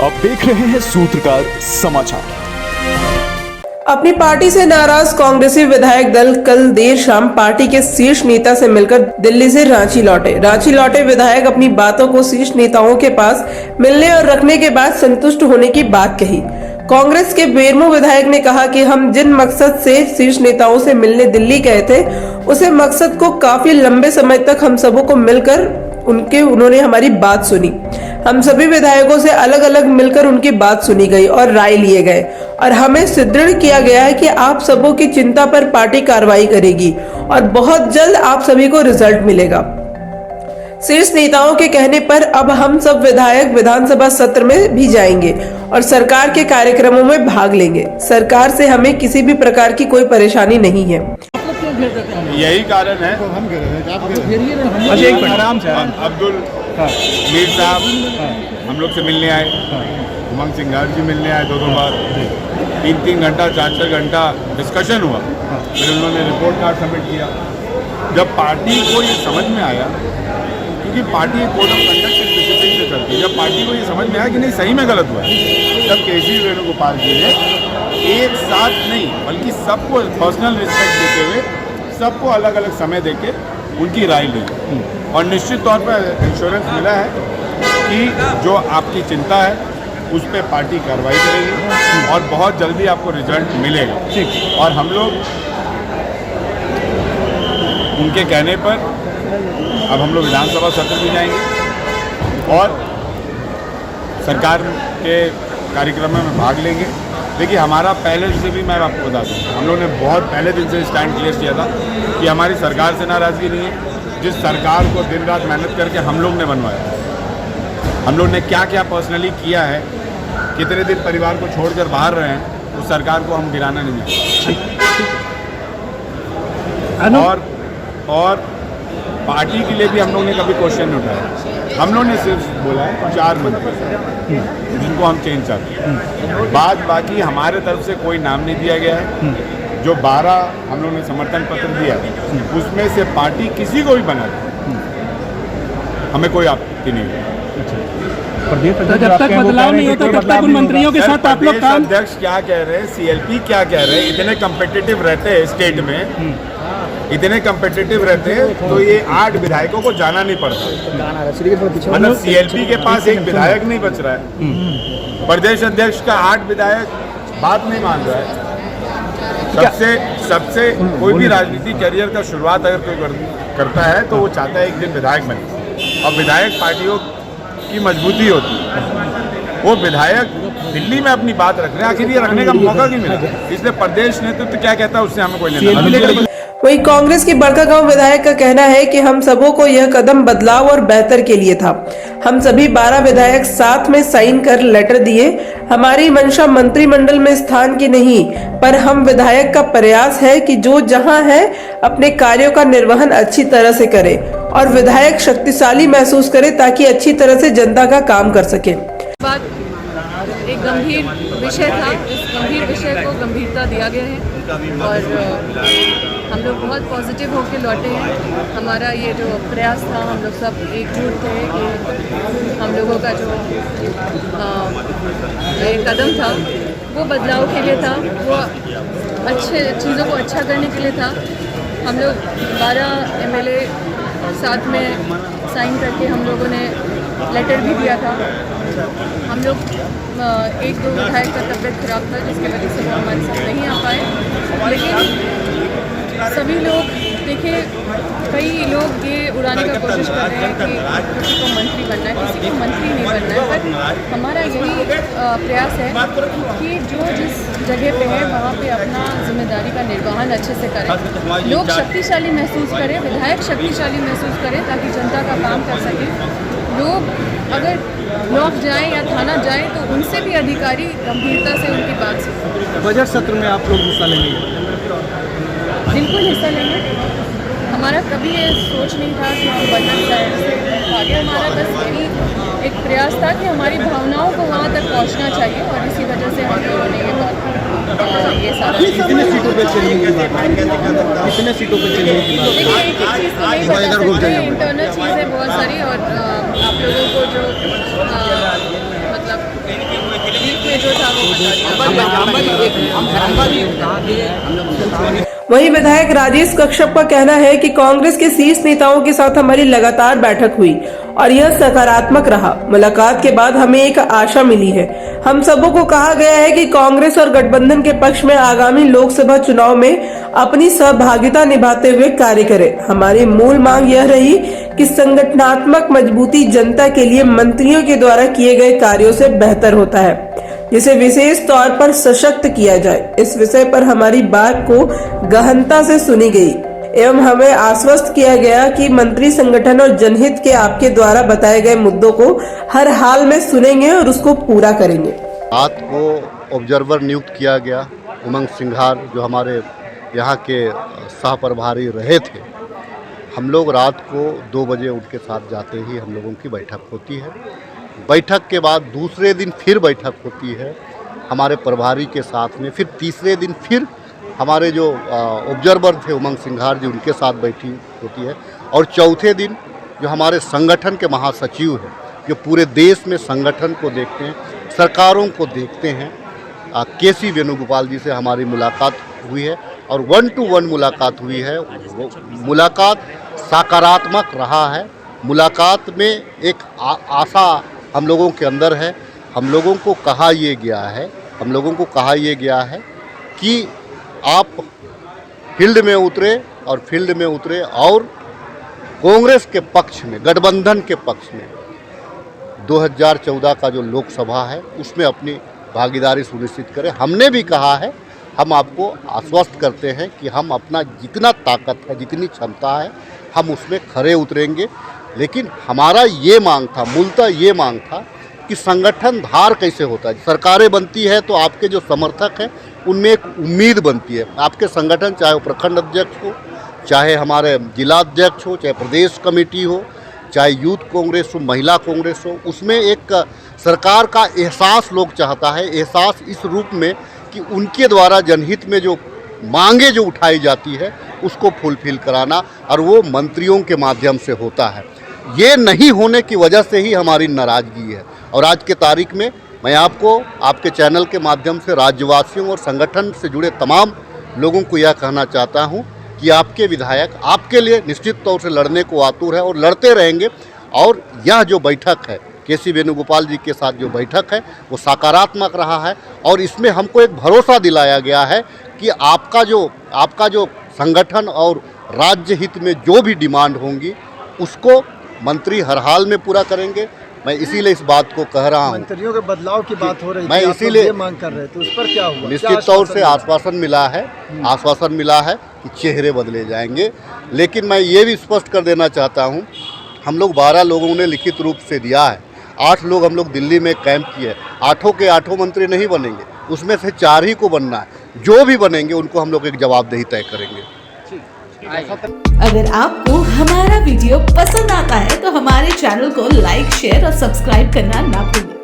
आप देख रहे हैं सूत्रकार समाचार। अपनी पार्टी से नाराज कांग्रेसी विधायक दल कल देर शाम पार्टी के शीर्ष नेता से मिलकर दिल्ली से रांची लौटे विधायक अपनी बातों को शीर्ष नेताओं के पास मिलने और रखने के बाद संतुष्ट होने की बात कही। कांग्रेस के बेरमो विधायक ने कहा कि हम जिन मकसद से शीर्ष नेताओं से मिलने दिल्ली गए थे, उसे मकसद को काफी लंबे समय तक हम सबों को मिलकर उन्होंने हमारी बात सुनी। हम सभी विधायकों से अलग अलग मिलकर उनकी बात सुनी गई और राय लिए गए और हमें सुदृढ़ किया गया है कि आप सबों की चिंता पर पार्टी कार्रवाई करेगी और बहुत जल्द आप सभी को रिजल्ट मिलेगा। शीर्ष नेताओं के कहने पर अब हम सब विधायक विधानसभा सत्र में भी जाएंगे और सरकार के कार्यक्रमों में भाग लेंगे। सरकार से हमें किसी भी प्रकार की कोई परेशानी नहीं है। यही कारण है। आराम से अब्दुल मीर साहब हम लोग से मिलने आए, उमंग सिंघार जी मिलने आए, दो बार 3 घंटा 4 घंटा डिस्कशन हुआ। फिर उन्होंने रिपोर्ट कार्ड सबमिट किया। जब पार्टी को ये समझ में आया, क्योंकि पार्टी कोड ऑफ कंडक्ट के डिसिप्लिन से चलती है, जब पार्टी को ये समझ में आया कि नहीं सही में गलत हुआ है, तब केसी वेणुगोपाल जी ने एक साथ नहीं बल्कि सबको पर्सनल रिस्पेक्ट देते हुए सबको अलग अलग समय देके उनकी राय ली और निश्चित तौर पर इंश्योरेंस मिला है कि जो आपकी चिंता है उस पर पार्टी कार्रवाई करेगी और बहुत जल्दी आपको रिजल्ट मिलेगा। और हम लोग उनके कहने पर अब हम लोग विधानसभा सत्र में जाएंगे और सरकार के कार्यक्रम में भाग लेंगे। देखिए, हमारा पहले से भी मैं आपको बता दूँ, हम लोग ने बहुत पहले दिन से स्टैंड क्लियर किया था कि हमारी सरकार से नाराज़गी नहीं है। जिस सरकार को दिन रात मेहनत करके हम लोग ने बनवाया, हम लोग ने क्या क्या पर्सनली किया है, कितने दिन परिवार को छोड़कर बाहर रहे हैं, उस सरकार को हम गिराना नहीं चाहते। और पार्टी के लिए भी हम लोग ने कभी क्वेश्चन नहीं उठाया। हम लोग ने सिर्फ बोला है 4 मंत्री जिनको हम चेंज चाहते हैं। बाकी हमारे तरफ से कोई नाम नहीं दिया गया है। जो 12 हम लोग ने समर्थन पत्र दिया उसमें से पार्टी किसी को भी बना दे, हमें कोई आपत्ति नहीं है। जब तक बदलाव नहीं होता तब तक उन मंत्रियों के साथ आप लोग काम। अध्यक्ष क्या कह रहे हैं, सीएलपी क्या कह रहे हैं, इतने कम्पिटिटिव रहते हैं स्टेट में, इतने कम्पिटिटिव रहते हैं तो ये 8 विधायकों को जाना नहीं पड़ता। मतलब सीएलपी के पास एक विधायक नहीं बच रहा है, प्रदेश अध्यक्ष का 8 विधायक बात नहीं मान रहा है। सबसे कोई भी राजनीतिक करियर का शुरुआत अगर कोई करता है तो वो चाहता है एक दिन विधायक बने, और विधायक पार्टियों की मजबूती होती है। वो विधायक दिल्ली में अपनी बात रख रहे हैं, आखिर ये रखने का मौका क्यों मिला? इसलिए प्रदेश नेतृत्व क्या कहता है उससे हमें कोई लेना। वहीं कांग्रेस की बड़कागांव विधायक का कहना है कि हम सबों को यह कदम बदलाव और बेहतर के लिए था। हम सभी 12 विधायक साथ में साइन कर लेटर दिए। हमारी मंशा मंत्रिमंडल में स्थान की नहीं, पर हम विधायक का प्रयास है कि जो जहां है अपने कार्यों का निर्वहन अच्छी तरह से करे और विधायक शक्तिशाली महसूस करे ताकि अच्छी तरह से जनता का काम कर सके। एक गंभीर विषय था, इस गंभीर विषय को गंभीरता दिया गया है और हम लोग बहुत पॉजिटिव होकर लौटे हैं। हमारा ये जो प्रयास था, हम लोग सब एकजुट थे कि हम लोगों का जो ये कदम था वो बदलाव के लिए था, वो अच्छे चीज़ों को अच्छा करने के लिए था। हम लोग 12 एमएलए साथ में साइन करके हम लोगों ने लेटर भी दिया था। हम लोग 1-2 विधायक का तबियत खराब था जिसके वजह से वो हमारे साथ नहीं आ पाए, लेकिन सभी लोग देखिए, कई लोग ये उड़ाने का कोशिश कर रहे हैं कि किसी को मंत्री बनना है, किसी को मंत्री नहीं बनना है, पर हमारा यही प्रयास है कि जो जिस जगह पे है वहाँ पे अपना जिम्मेदारी का निर्वहन अच्छे से करें, लोग शक्तिशाली महसूस करें, विधायक शक्तिशाली महसूस करें ताकि जनता का काम कर सकें। लोग अगर ब्लॉक जाएं या थाना जाएं तो उनसे भी अधिकारी गंभीरता से उनकी बात सुनें। बजट सत्र में आप लोग हिस्सा लेंगे? बिल्कुल हिस्सा लेंगे। हमारा कभी ये सोच नहीं था कि हम बजट से आगे, हमारा बस यही एक प्रयास था कि हमारी भावनाओं को वहाँ तक पहुँचना चाहिए और इसी वजह से हम लोगों ने ये बात ये सारा। कितने सीटों पे चलेंगे? कितने सीटों पे चलेंगे? देखिए, एक चीज़ तो नहीं बता सकते, इंटरनल चीज़ है बहुत सारी, और आप लोगों को जो मतलब में जो था वो बता दिया। वहीं विधायक राजेश कश्यप का कहना है कि कांग्रेस के शीर्ष नेताओं के साथ हमारी लगातार बैठक हुई और यह सकारात्मक रहा। मुलाकात के बाद हमें एक आशा मिली है। हम सबों को कहा गया है कि कांग्रेस और गठबंधन के पक्ष में आगामी लोकसभा चुनाव में अपनी सहभागिता निभाते हुए कार्य करें। हमारी मूल मांग यह रही कि संगठनात्मक मजबूती जनता के लिए मंत्रियों के द्वारा किए गए कार्यों से बेहतर होता है, जिसे विशेष तौर पर सशक्त किया जाए। इस विषय पर हमारी बात को गहनता से सुनी गई एवं हमें आश्वस्त किया गया कि मंत्री संगठन और जनहित के आपके द्वारा बताए गए मुद्दों को हर हाल में सुनेंगे और उसको पूरा करेंगे। रात को ऑब्जर्वर नियुक्त किया गया उमंग सिंघार, जो हमारे यहाँ के सह प्रभारी रहे थे। हम लोग रात को 2 बजे उनके साथ जाते ही हम लोगों की बैठक होती है। बैठक के बाद दूसरे दिन फिर बैठक होती है हमारे प्रभारी के साथ में। फिर तीसरे दिन फिर हमारे जो ऑब्जर्वर थे उमंग सिंघार जी, उनके साथ बैठी होती है। और चौथे दिन जो हमारे संगठन के महासचिव हैं, जो पूरे देश में संगठन को देखते हैं, सरकारों को देखते हैं, केसी वेणुगोपाल जी से हमारी मुलाकात हुई है और 1-to-1 मुलाकात हुई है। वो मुलाकात सकारात्मक रहा है। मुलाकात में एक आशा हम लोगों के अंदर है। हम लोगों को कहा यह गया है कि आप फील्ड में उतरे और कांग्रेस के पक्ष में, गठबंधन के पक्ष में 2014 का जो लोकसभा है उसमें अपनी भागीदारी सुनिश्चित करें। हमने भी कहा है, हम आपको आश्वस्त करते हैं कि हम अपना जितना ताकत है, जितनी क्षमता है, हम उसमें खरे उतरेंगे। लेकिन हमारा ये मांग था, मूलतः ये मांग था कि संगठन धार कैसे होता है। सरकारें बनती है तो आपके जो समर्थक हैं उनमें एक उम्मीद बनती है। आपके संगठन, चाहे वो प्रखंड अध्यक्ष हो, चाहे हमारे जिला अध्यक्ष हो, चाहे प्रदेश कमेटी हो, चाहे यूथ कांग्रेस हो, महिला कांग्रेस हो, उसमें एक सरकार का एहसास लोग चाहता है। एहसास इस रूप में कि उनके द्वारा जनहित में जो मांगे जो उठाई जाती है उसको फुलफिल कराना, और वो मंत्रियों के माध्यम से होता है। ये नहीं होने की वजह से ही हमारी नाराज़गी है। और आज के तारीख में मैं आपको आपके चैनल के माध्यम से राज्यवासियों और संगठन से जुड़े तमाम लोगों को यह कहना चाहता हूं कि आपके विधायक आपके लिए निश्चित तौर से लड़ने को आतुर है और लड़ते रहेंगे। और यह जो बैठक है केसी वेणुगोपाल जी के साथ जो बैठक है वो सकारात्मक रहा है और इसमें हमको एक भरोसा दिलाया गया है कि आपका जो संगठन और राज्य हित में जो भी डिमांड होंगी उसको मंत्री हर हाल में पूरा करेंगे। मैं इसीलिए इस बात को कह रहा हूँ। मंत्रियों के बदलाव की बात हो रही मैं थी, इसीलिए ये मांग कर रहे थे, उस पर क्या हुआ? निश्चित तौर से आश्वासन मिला है कि चेहरे बदले जाएंगे। लेकिन मैं ये भी स्पष्ट कर देना चाहता हूँ, हम लोग 12 लोगों ने लिखित रूप से दिया है। 8 लोग हम लोग दिल्ली में कैंप किए। 8 के 8 मंत्री नहीं बनेंगे, उसमें से 4 ही को बनना है। जो भी बनेंगे उनको हम लोग एक जवाबदेही तय करेंगे। अगर आपको हमारा वीडियो पसंद आता है तो हमारे चैनल को लाइक, शेयर और सब्सक्राइब करना ना भूलें।